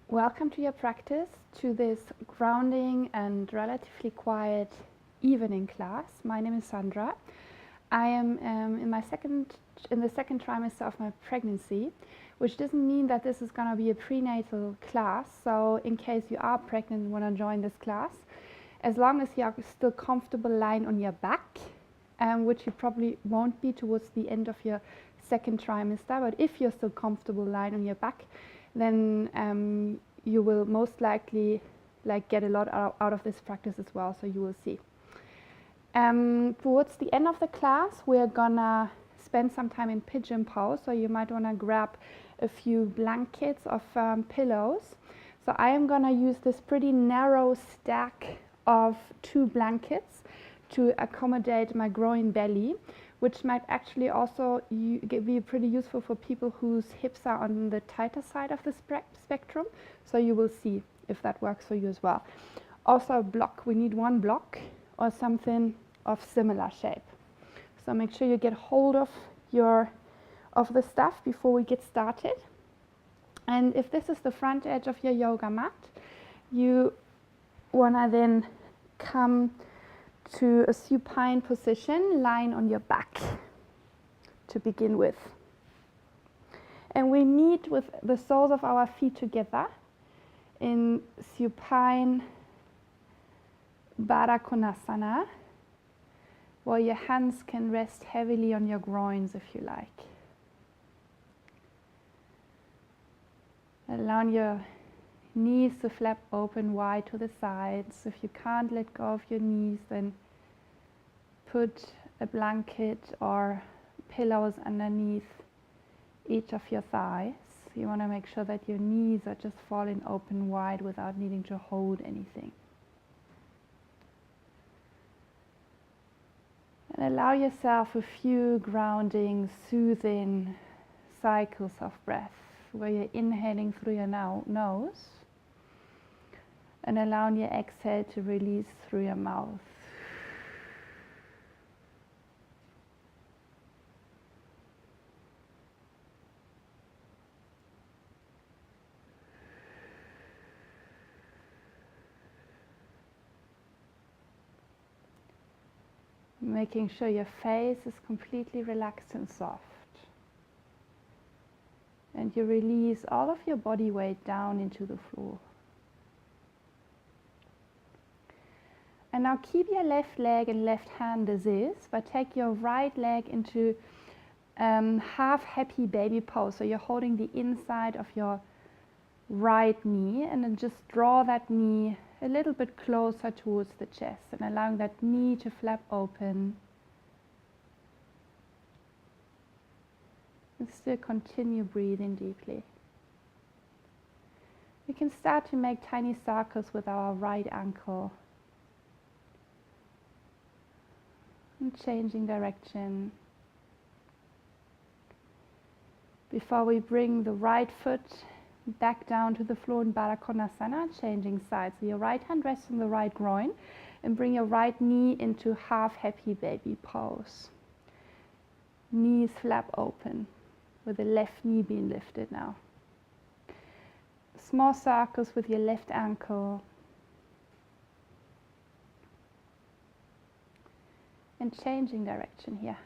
Welcome to your practice, to this grounding and relatively quiet evening class. My name is Sandra. I am in the second trimester of my pregnancy, which doesn't mean that this is going to be a prenatal class. So in case you are pregnant and want to join this class, as long as you are still comfortable lying on your back, which you probably won't be towards the end of your second trimester, but if you're still comfortable lying on your back, then you will most likely get a lot out of this practice as well, so you will see. Towards the end of the class, we're gonna spend some time in pigeon pose, so you might wanna grab a few blankets of pillows. So I am gonna use this pretty narrow stack of 2 blankets to accommodate my growing belly, which might actually also be pretty useful for people whose hips are on the tighter side of the spectrum. So you will see if that works for you as well. Also a block, we need 1 block or something of similar shape. So make sure you get hold of the stuff before we get started. And if this is the front edge of your yoga mat, you wanna then come to a supine position, lying on your back to begin with. And we meet with the soles of our feet together in supine Baddha Konasana, where your hands can rest heavily on your groins if you like. Allow your knees to flap open wide to the sides. If you can't let go of your knees, then put a blanket or pillows underneath each of your thighs. You want to make sure that your knees are just falling open wide without needing to hold anything. And allow yourself a few grounding, soothing cycles of breath, where you're inhaling through your nose and allowing your exhale to release through your mouth. Making sure your face is completely relaxed and soft. And you release all of your body weight down into the floor. And now keep your left leg and left hand as is, but take your right leg into half happy baby pose. So you're holding the inside of your right knee, and then just draw that knee a little bit closer towards the chest and allowing that knee to flap open. And still continue breathing deeply. We can start to make tiny circles with our right ankle. And changing direction. Before we bring the right foot back down to the floor in Baddha Konasana, changing sides. So your right hand rests on the right groin and bring your right knee into half happy baby pose. Knees flap open with the left knee being lifted now. Small circles with your left ankle. And changing direction here.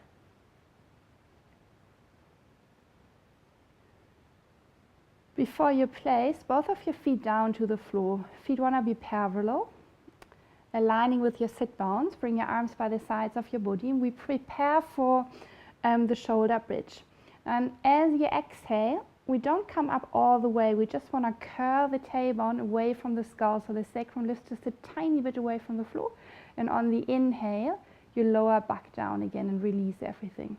Before you place both of your feet down to the floor, feet want to be parallel, aligning with your sit bones. Bring your arms by the sides of your body, and we prepare for the shoulder bridge. And as you exhale, we don't come up all the way. We just want to curl the tailbone away from the skull, so the sacrum lifts just a tiny bit away from the floor. And on the inhale, you lower back down again and release everything.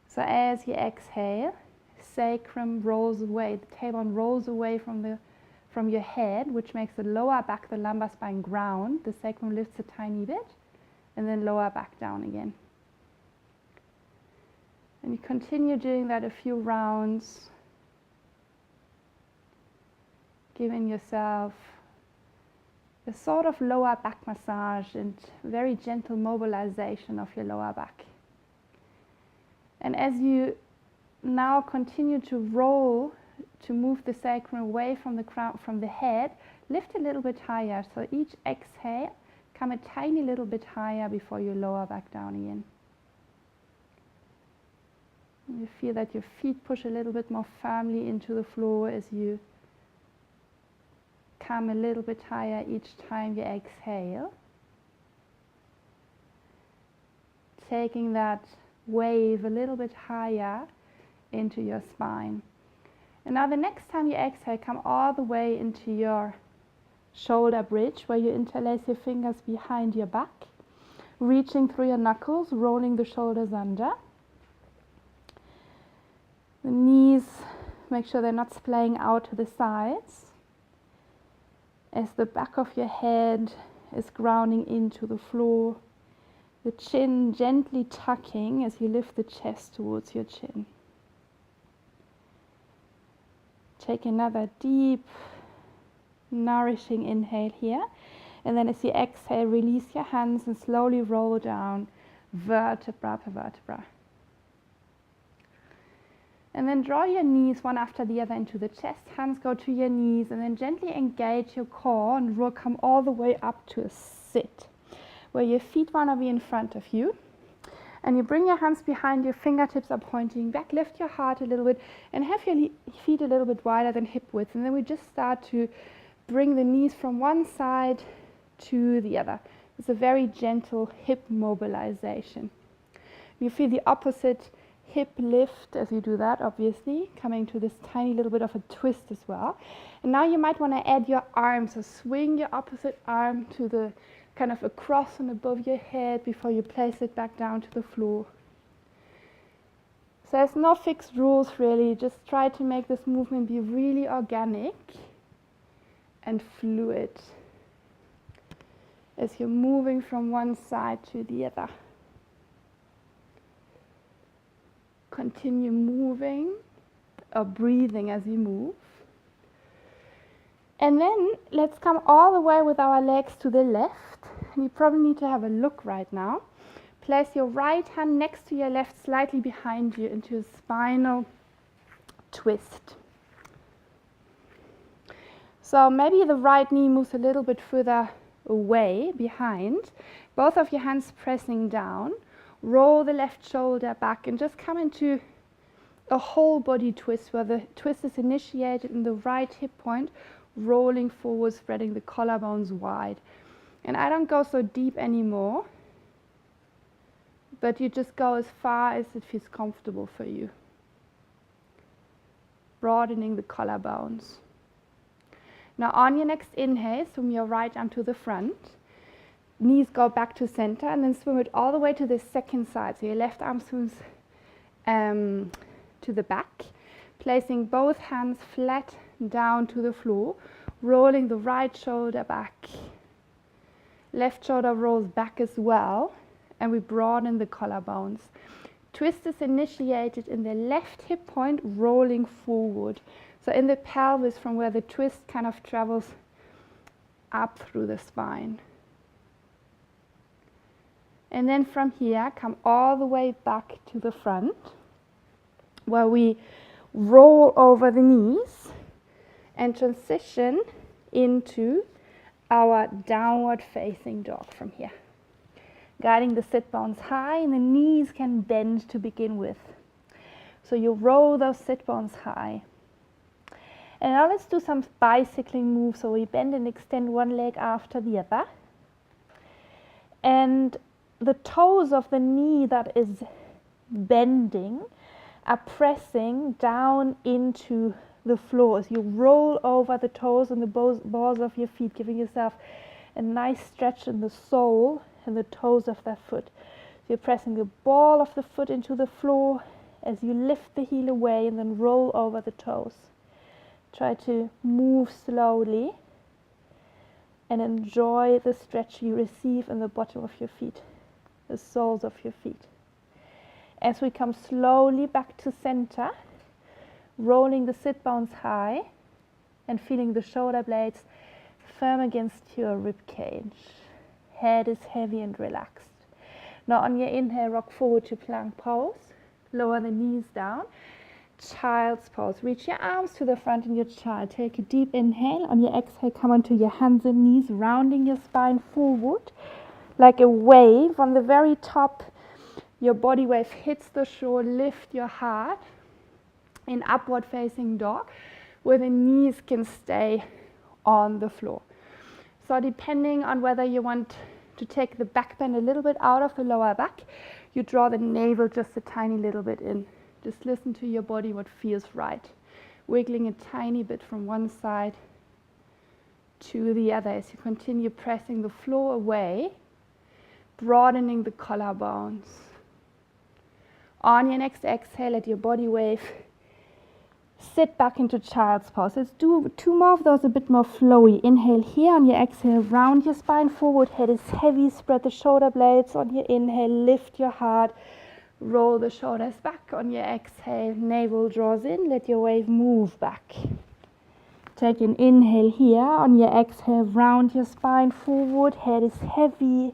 So as you exhale, sacrum rolls away, the tailbone rolls away from your head, which makes the lower back, the lumbar spine ground. The sacrum lifts a tiny bit, and then lower back down again. And you continue doing that a few rounds, giving yourself a sort of lower back massage and very gentle mobilization of your lower back. And as you now continue to roll to move the sacrum away from the crown, from the head, lift a little bit higher. So each exhale, come a tiny little bit higher before you lower back down again. You feel that your feet push a little bit more firmly into the floor as you come a little bit higher each time you exhale. Taking that wave a little bit higher into your spine. And now the next time you exhale, come all the way into your shoulder bridge, where you interlace your fingers behind your back, reaching through your knuckles, rolling the shoulders under. The knees, make sure they're not splaying out to the sides, as the back of your head is grounding into the floor. The chin gently tucking as you lift the chest towards your chin. Take another deep, nourishing inhale here. And then as you exhale, release your hands and slowly roll down vertebra per vertebra. And then draw your knees one after the other into the chest. Hands go to your knees, and then gently engage your core and come all the way up to a sit, where your feet want to be in front of you. And you bring your hands behind, your fingertips are pointing back, lift your heart a little bit, and have your feet a little bit wider than hip width. And then we just start to bring the knees from one side to the other. It's a very gentle hip mobilization. You feel the opposite hip lift as you do that, obviously, coming to this tiny little bit of a twist as well. And now you might want to add your arms, so swing your opposite arm to the kind of across and above your head before you place it back down to the floor. So there's no fixed rules really, just try to make this movement be really organic and fluid as you're moving from one side to the other. Continue moving or breathing as you move. And then let's come all the way with our legs to the left. And you probably need to have a look right now. Place your right hand next to your left, slightly behind you, into a spinal twist. So maybe the right knee moves a little bit further away behind. Both of your hands pressing down. Roll the left shoulder back and just come into a whole body twist, where the twist is initiated in the right hip point, rolling forward, spreading the collarbones wide. And I don't go so deep anymore, but you just go as far as it feels comfortable for you. Broadening the collarbones. Now on your next inhale, swim your right arm to the front. Knees go back to center, and then swim it all the way to the second side. So your left arm swims to the back, placing both hands flat down to the floor, rolling the right shoulder back. Left shoulder rolls back as well, and we broaden the collarbones. Twist is initiated in the left hip point, rolling forward. So in the pelvis, from where the twist kind of travels up through the spine. And then from here, come all the way back to the front, where we roll over the knees and transition into our downward facing dog from here. Guiding the sit bones high, and the knees can bend to begin with. So you roll those sit bones high. And now let's do some bicycling moves. So we bend and extend one leg after the other. And the toes of the knee that is bending are pressing down into the floor as you roll over the toes and the balls of your feet, giving yourself a nice stretch in the sole and the toes of that foot. So you're pressing the ball of the foot into the floor as you lift the heel away and then roll over the toes. Try to move slowly and enjoy the stretch you receive in the bottom of your feet, the soles of your feet. As we come slowly back to center, rolling the sit bones high and feeling the shoulder blades firm against your rib cage. Head is heavy and relaxed. Now on your inhale, rock forward to plank pose. Lower the knees down. child's pose. Reach your arms to the front in your child. Take a deep inhale. On your exhale, come onto your hands and knees, rounding your spine forward like a wave. On the very top, your body wave hits the shore. Lift your heart in upward facing dog, where the knees can stay on the floor. So depending on whether you want to take the back bend a little bit out of the lower back, you draw the navel just a tiny little bit in. Just listen to your body, what feels right. Wiggling a tiny bit from one side to the other as you continue pressing the floor away, broadening the collarbones. On your next exhale, let your body wave. Sit back into child's pose. Let's do 2 more of those, a bit more flowy. Inhale here. On your exhale, round your spine forward. Head is heavy. Spread the shoulder blades. On your inhale, lift your heart. Roll the shoulders back. On your exhale, navel draws in. Let your wave move back. Take an inhale here. On your exhale, round your spine forward. Head is heavy.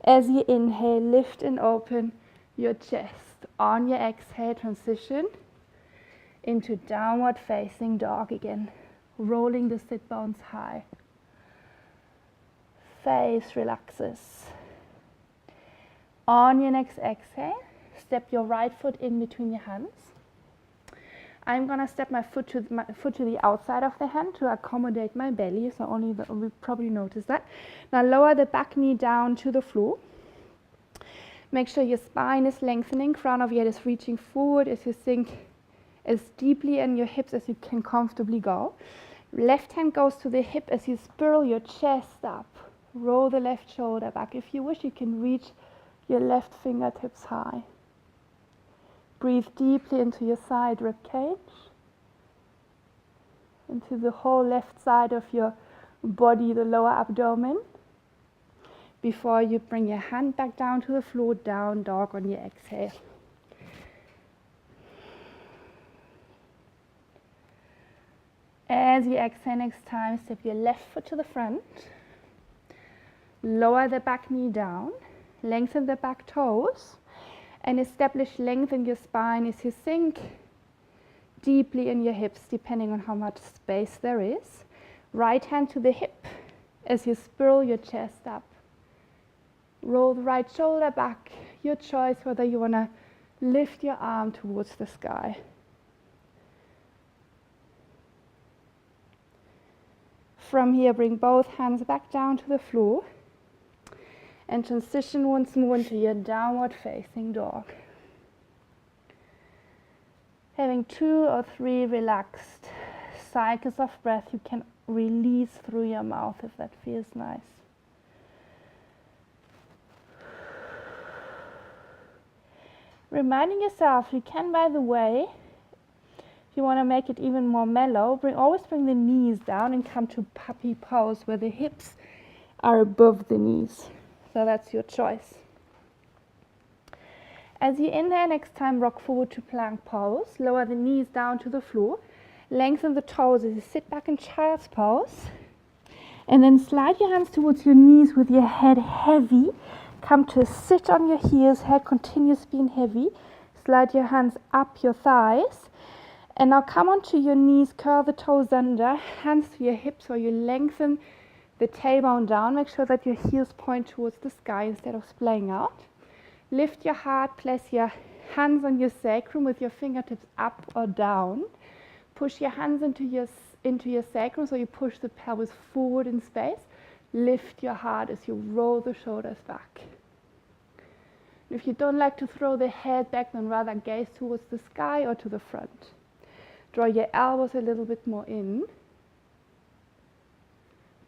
As you inhale, lift and open your chest. On your exhale, transition into downward facing dog again, rolling the sit bones high. Face relaxes. On your next exhale, step your right foot in between your hands. I'm gonna step my foot to the outside of the hand to accommodate my belly, so we probably notice that. Now lower the back knee down to the floor. Make sure your spine is lengthening, crown of your head is reaching forward as you sink as deeply in your hips as you can comfortably go. Left hand goes to the hip as you spiral your chest up. Roll the left shoulder back. If you wish, you can reach your left fingertips high. Breathe deeply into your side rib cage, into the whole left side of your body, the lower abdomen, before you bring your hand back down to the floor, down dog on your exhale. As you exhale next time, step your left foot to the front. Lower the back knee down. Lengthen the back toes. And establish length in your spine as you sink deeply in your hips, depending on how much space there is. Right hand to the hip as you spiral your chest up. Roll the right shoulder back. Your choice whether you want to lift your arm towards the sky. From here, bring both hands back down to the floor and transition once more into your downward facing dog. Having 2 or 3 relaxed cycles of breath, you can release through your mouth if that feels nice. Reminding yourself, you can, by the way, if you want to make it even more mellow, always bring the knees down and come to puppy pose where the hips are above the knees. So that's your choice. As you inhale, next time rock forward to plank pose. Lower the knees down to the floor. Lengthen the toes as you sit back in child's pose. And then slide your hands towards your knees with your head heavy. Come to a sit on your heels, head continues being heavy. Slide your hands up your thighs. And now come onto your knees, curl the toes under, hands to your hips while you lengthen the tailbone down. Make sure that your heels point towards the sky instead of splaying out. Lift your heart, place your hands on your sacrum with your fingertips up or down. Push your hands into your sacrum so you push the pelvis forward in space. Lift your heart as you roll the shoulders back. If you don't like to throw the head back, then rather gaze towards the sky or to the front. Draw your elbows a little bit more in.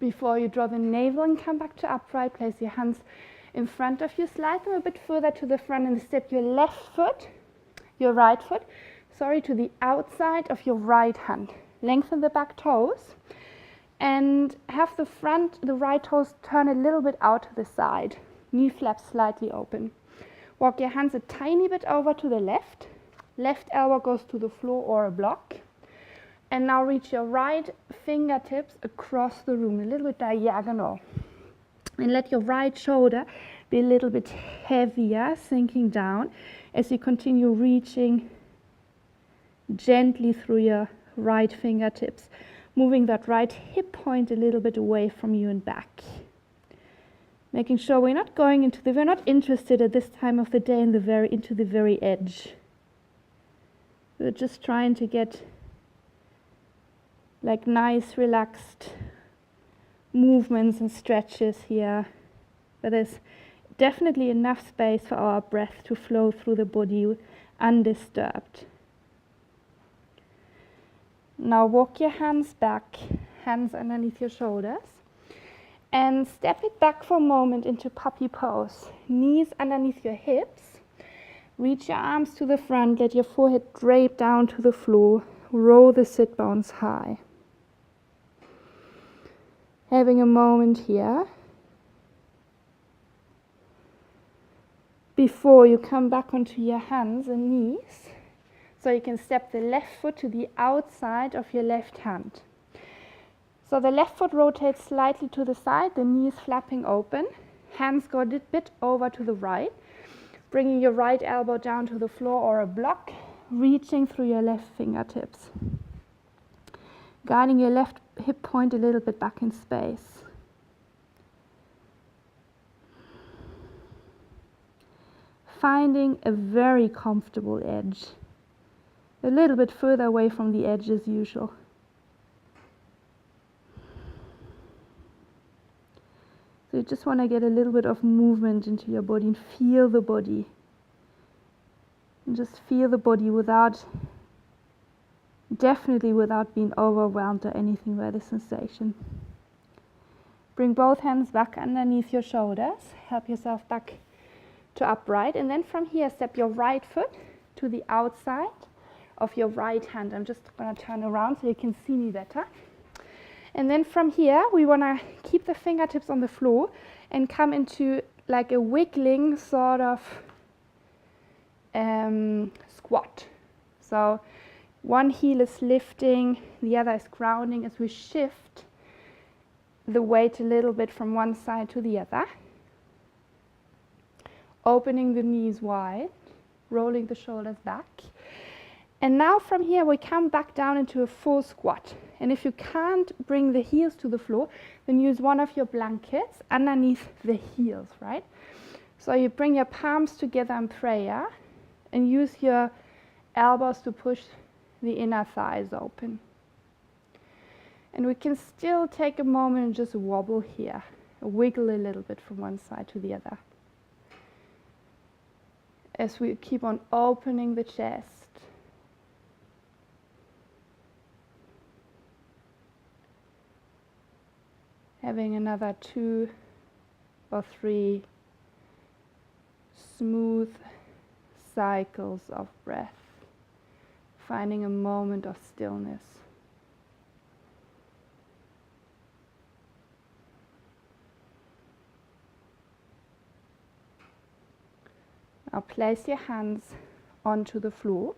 Before you draw the navel and come back to upright, place your hands in front of you. Slide them a bit further to the front and step your right foot, to the outside of your right hand. Lengthen the back toes and have the right toes turn a little bit out to the side. Knee flaps slightly open. Walk your hands a tiny bit over to the left. Left elbow goes to the floor or a block. And now reach your right fingertips across the room, a little bit diagonal. And let your right shoulder be a little bit heavier, sinking down as you continue reaching gently through your right fingertips, moving that right hip point a little bit away from you and back. Making sure we're not interested at this time of the day into the very edge. We're just trying to get like nice, relaxed movements and stretches here. But there's definitely enough space for our breath to flow through the body undisturbed. Now walk your hands back, hands underneath your shoulders, and step it back for a moment into puppy pose. Knees underneath your hips. Reach your arms to the front, let your forehead drape down to the floor, roll the sit bones high. Having a moment here before you come back onto your hands and knees, so you can step the left foot to the outside of your left hand. So the left foot rotates slightly to the side, the knees flapping open, hands go a bit over to the right, bringing your right elbow down to the floor or a block, reaching through your left fingertips. Guiding your left hip point a little bit back in space. Finding a very comfortable edge. A little bit further away from the edge as usual. So you just want to get a little bit of movement into your body and feel the body. And just feel the body definitely without being overwhelmed or anything by the sensation. Bring both hands back underneath your shoulders. Help yourself back to upright. And then from here, step your right foot to the outside of your right hand. I'm just going to turn around so you can see me better. And then from here, we want to keep the fingertips on the floor and come into like a wiggling sort of squat. So one heel is lifting, the other is grounding as we shift the weight a little bit from one side to the other. Opening the knees wide, rolling the shoulders back. And now from here we come back down into a full squat. And if you can't bring the heels to the floor, then use one of your blankets underneath the heels, right? So you bring your palms together in prayer and use your elbows to push the inner thighs open. And we can still take a moment and just wobble here, wiggle a little bit from one side to the other. As we keep on opening the chest. Having another 2 or 3 smooth cycles of breath, finding a moment of stillness. Now place your hands onto the floor,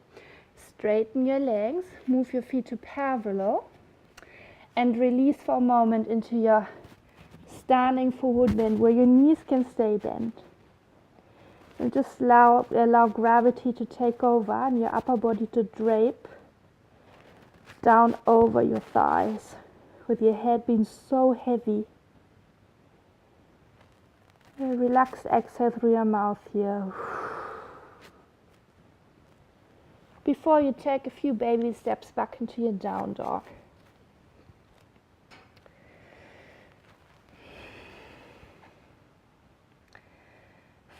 straighten your legs, move your feet to parallel, and release for a moment into your standing forward bend where your knees can stay bent. And just allow gravity to take over and your upper body to drape down over your thighs with your head being so heavy. Relax, exhale through your mouth here. Before you take a few baby steps back into your down dog.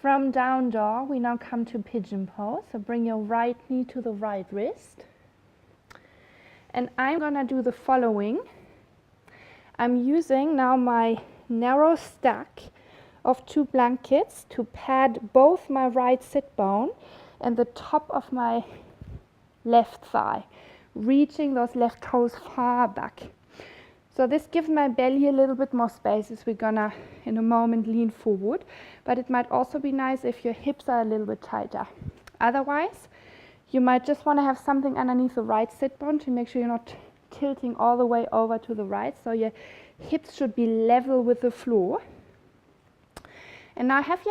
From down dog, we now come to pigeon pose. So bring your right knee to the right wrist. And I'm going to do the following. I'm using now my narrow stack of 2 blankets to pad both my right sit bone and the top of my left thigh, reaching those left toes far back. So this gives my belly a little bit more space as we're gonna in a moment lean forward, but it might also be nice if your hips are a little bit tighter. Otherwise, you might just want to have something underneath the right sit bone to make sure you're not tilting all the way over to the right, so your hips should be level with the floor. And now have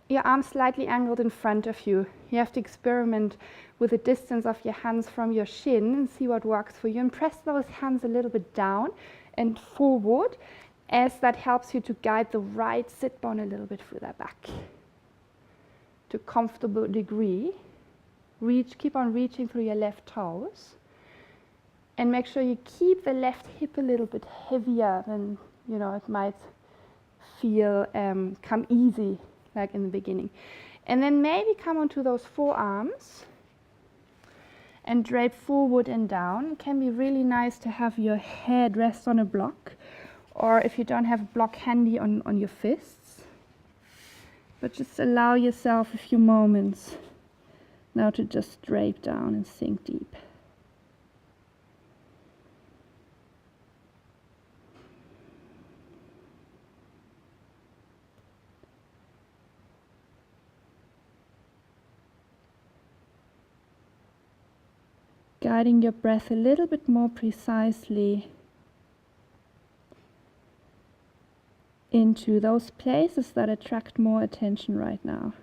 your arms slightly angled in front of you. You have to experiment with the distance of your hands from your shin and see what works for you. And press those hands a little bit down and forward, as that helps you to guide the right sit bone a little bit further back to comfortable degree. Keep on reaching through your left toes, and make sure you keep the left hip a little bit heavier than it might feel come easy like in the beginning. And then maybe come onto those forearms and drape forward and down. It can be really nice to have your head rest on a block, or if you don't have a block handy, on your fists. But just allow yourself a few moments now to just drape down and sink deep. Guiding your breath a little bit more precisely into those places that attract more attention right now.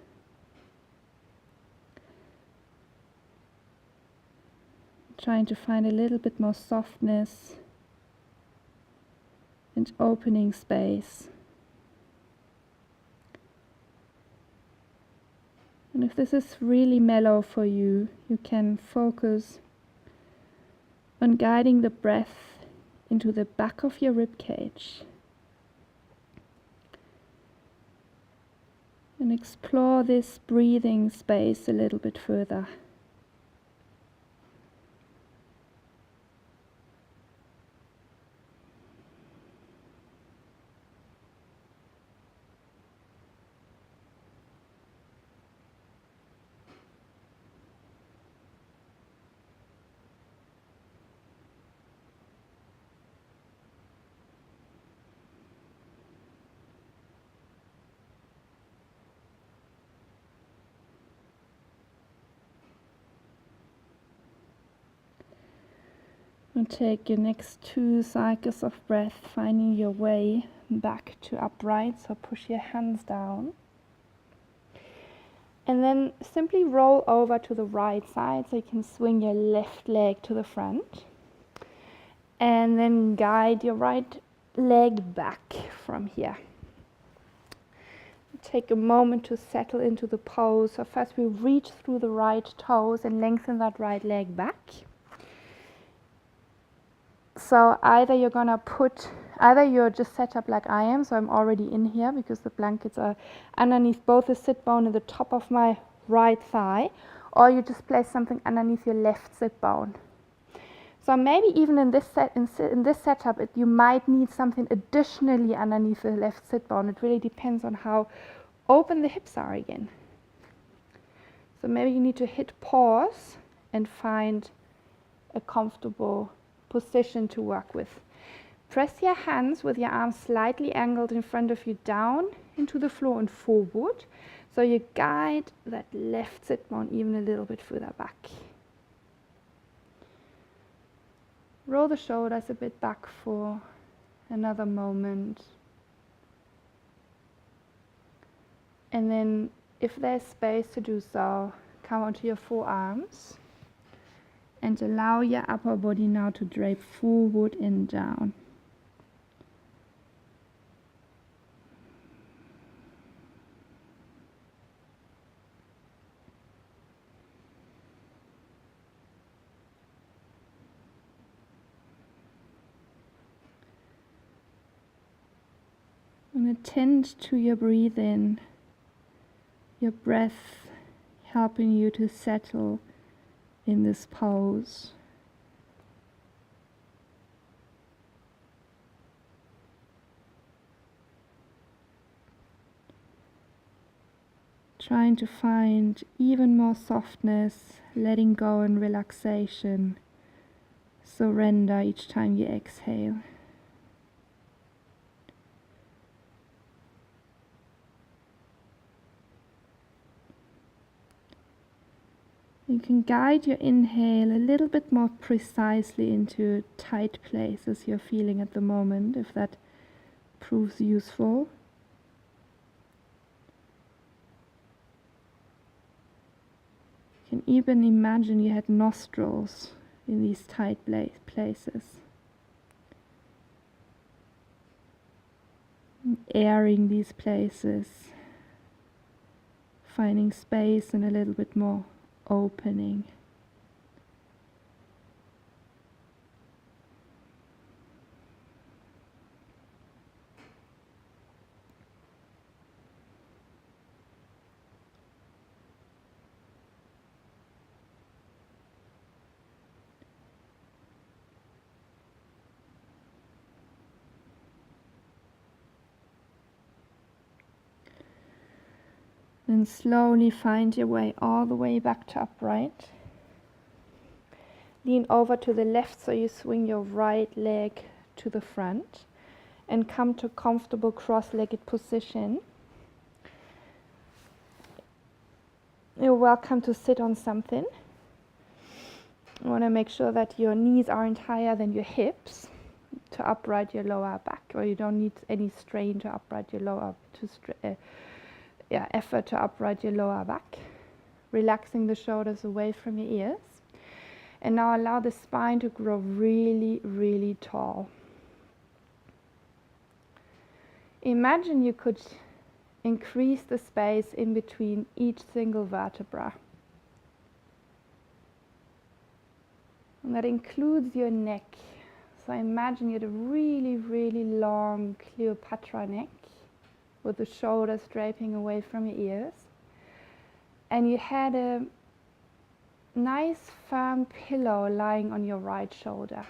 Trying to find a little bit more softness and opening space. And if this is really mellow for you, you can focus on guiding the breath into the back of your rib cage. And explore this breathing space a little bit further. And take your next 2 cycles of breath, finding your way back to upright. So push your hands down. And then simply roll over to the right side, so you can swing your left leg to the front. And then guide your right leg back from here. Take a moment to settle into the pose. So first we reach through the right toes and lengthen that right leg back. So either you're just set up like I am, so I'm already in here because the blankets are underneath both the sit bone and the top of my right thigh, or you just place something underneath your left sit bone. So maybe even in this setup, you might need something additionally underneath the left sit bone. It really depends on how open the hips are again. So maybe you need to hit pause and find a comfortable position to work with. Press your hands with your arms slightly angled in front of you down into the floor and forward. So you guide that left sit bone even a little bit further back. Roll the shoulders a bit back for another moment. And then if there's space to do so, come onto your forearms. And allow your upper body now to drape forward and down. And attend to your breathing, your breath helping you to settle in this pose. Trying to find even more softness, letting go and relaxation. Surrender each time you exhale. You can guide your inhale a little bit more precisely into tight places you're feeling at the moment, if that proves useful. You can even imagine you had nostrils in these tight places. Airing these places, finding space and a little bit more opening. Then slowly find your way all the way back to upright. Lean over to the left so you swing your right leg to the front and come to comfortable cross-legged position. You're welcome to sit on something. You want to make sure that your knees aren't higher than your hips to upright your lower back, or you don't need any strain to upright your lower effort to upright your lower back. Relaxing the shoulders away from your ears. And now allow the spine to grow really, really tall. Imagine you could increase the space in between each single vertebra. And that includes your neck. So imagine you had a really, really long Cleopatra neck with the shoulders draping away from your ears. And you had a nice firm pillow lying on your right shoulder.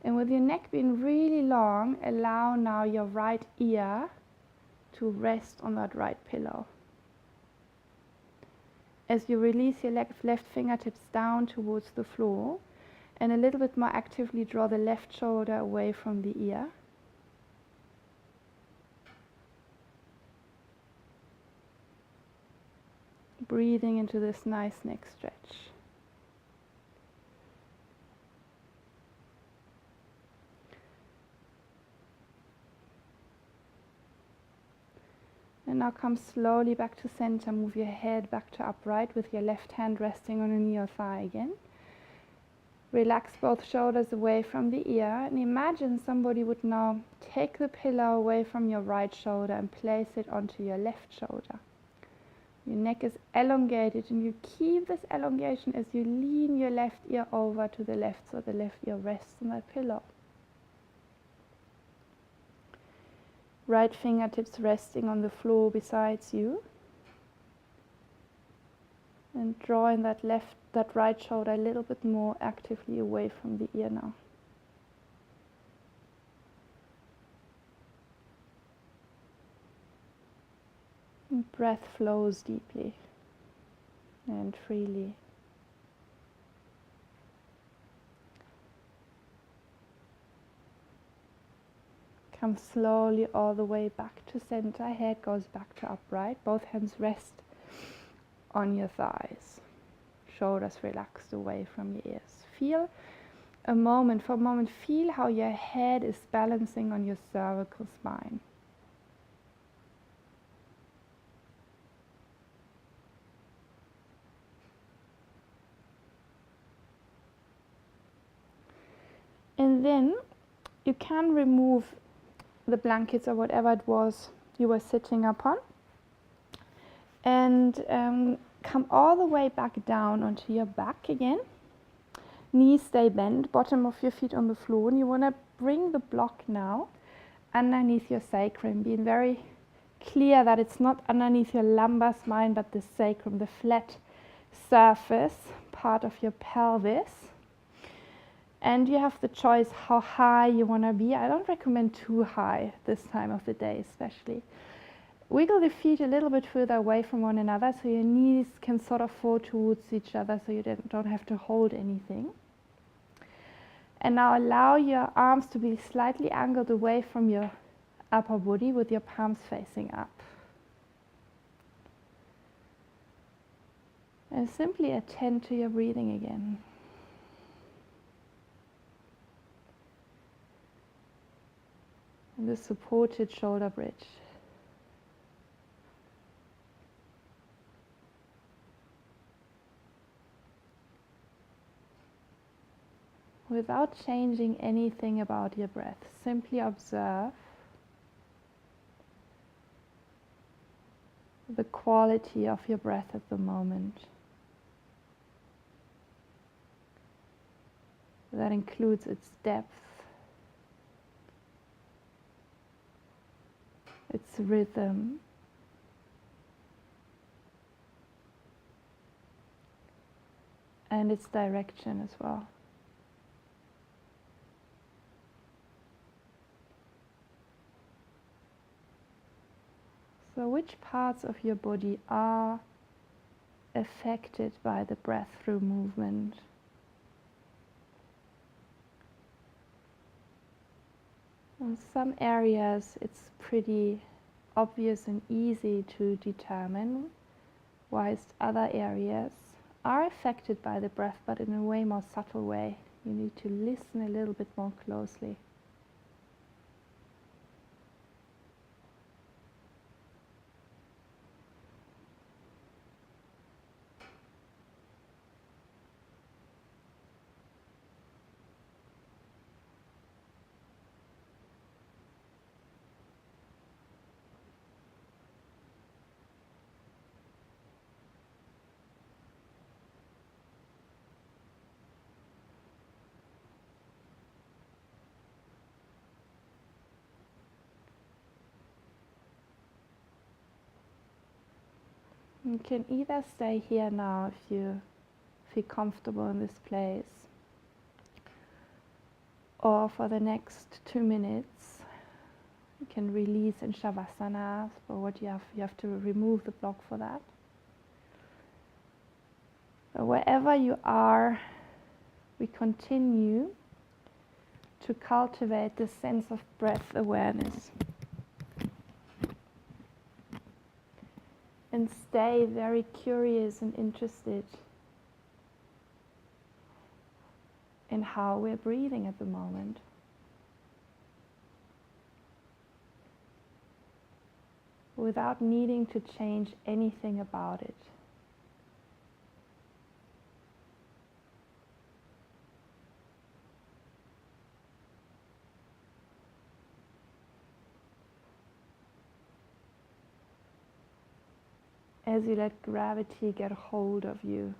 And with your neck being really long, allow now your right ear to rest on that right pillow. As you release your left fingertips down towards the floor and a little bit more actively draw the left shoulder away from the ear. Breathing into this nice neck stretch. And now come slowly back to center. Move your head back to upright with your left hand resting on a knee or thigh again. Relax both shoulders away from the ear and imagine somebody would now take the pillow away from your right shoulder and place it onto your left shoulder. Your neck is elongated and you keep this elongation as you lean your left ear over to the left so the left ear rests on that pillow. Right fingertips resting on the floor beside you. And drawing that right shoulder a little bit more actively away from the ear now. And breath flows deeply and freely. Come slowly all the way back to center. Head goes back to upright. Both hands rest on your thighs. Shoulders relaxed away from your ears. For a moment, feel how your head is balancing on your cervical spine. And then you can remove the blankets or whatever it was you were sitting upon and come all the way back down onto your back again. Knees stay bent, bottom of your feet on the floor, and you want to bring the block now underneath your sacrum, being very clear that it's not underneath your lumbar spine but the sacrum, the flat surface part of your pelvis. And you have the choice how high you want to be. I don't recommend too high this time of the day especially. Wiggle the feet a little bit further away from one another so your knees can sort of fall towards each other so you don't have to hold anything. And now allow your arms to be slightly angled away from your upper body with your palms facing up. And simply attend to your breathing again. And the supported shoulder bridge. without changing anything about your breath. Simply observe the quality of your breath at the moment. That includes its depth, its rhythm, and its direction as well. So which parts of your body are affected by the breath through movement? In some areas it's pretty obvious and easy to determine, whilst other areas are affected by the breath, but in a way more subtle way. You need to listen a little bit more closely. You can either stay here now if you feel comfortable in this place, or for the next 2 minutes you can release in Shavasana. For what you have to remove the block for that. So wherever you are, we continue to cultivate this sense of breath awareness. And stay very curious and interested in how we're breathing at the moment. Without needing to change anything about it. As you let gravity get hold of you.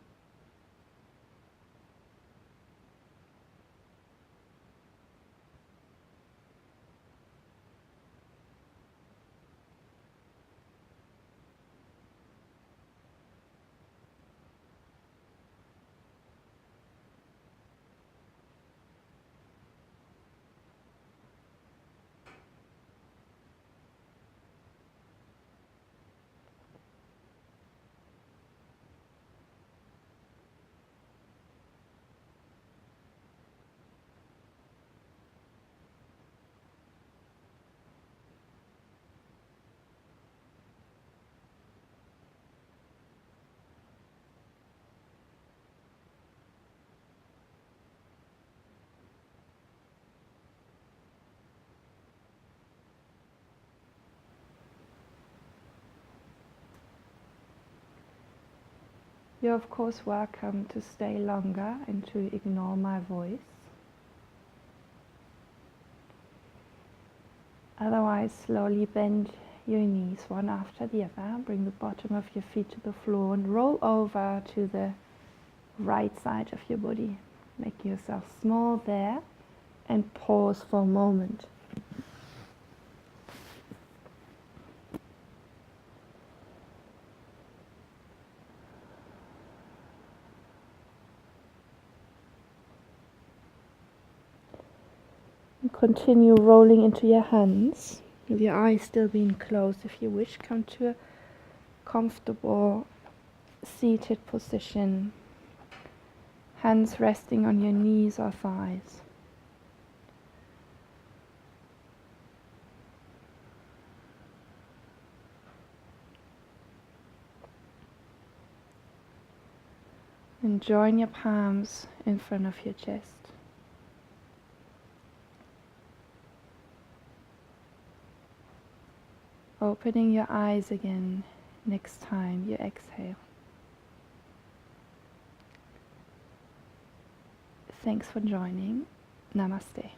You're of course welcome to stay longer and to ignore my voice. Otherwise, slowly bend your knees one after the other. Bring the bottom of your feet to the floor and roll over to the right side of your body. Make yourself small there and pause for a moment. And continue rolling into your hands, with your eyes still being closed. If you wish, come to a comfortable seated position, hands resting on your knees or thighs. And join your palms in front of your chest. Opening your eyes again next time you exhale. Thanks for joining. Namaste.